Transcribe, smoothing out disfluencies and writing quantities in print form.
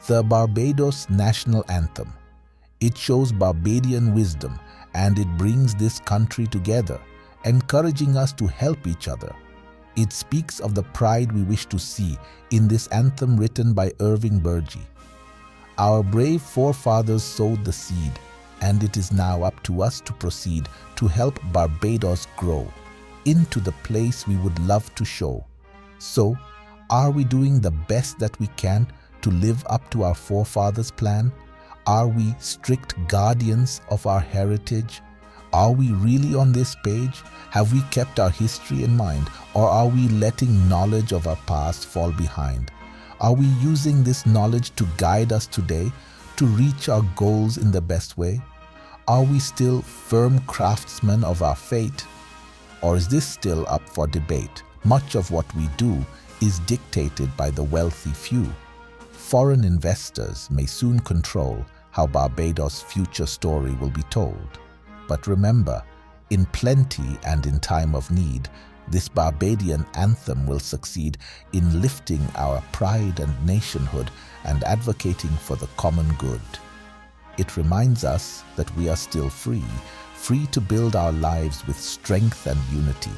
The Barbados National Anthem. It shows Barbadian wisdom and it brings this country together, encouraging us to help each other. It speaks of the pride we wish to see in this anthem written by Irving Burgie. Our brave forefathers sowed the seed, and it is now up to us to proceed to help Barbados grow into the place we would love to show. So, are we doing the best that we can to live up to our forefathers' plan? Are we strict guardians of our heritage? Are we really on this page? Have we kept our history in mind, or are we letting knowledge of our past fall behind? Are we using this knowledge to guide us today to reach our goals in the best way? Are we still firm craftsmen of our fate? Or is this still up for debate? Much of what we do is dictated by the wealthy few. Foreign investors may soon control how Barbados' future story will be told. But remember, in plenty and in time of need, this Barbadian anthem will succeed in lifting our pride and nationhood and advocating for the common good. It reminds us that we are still free to build our lives with strength and unity,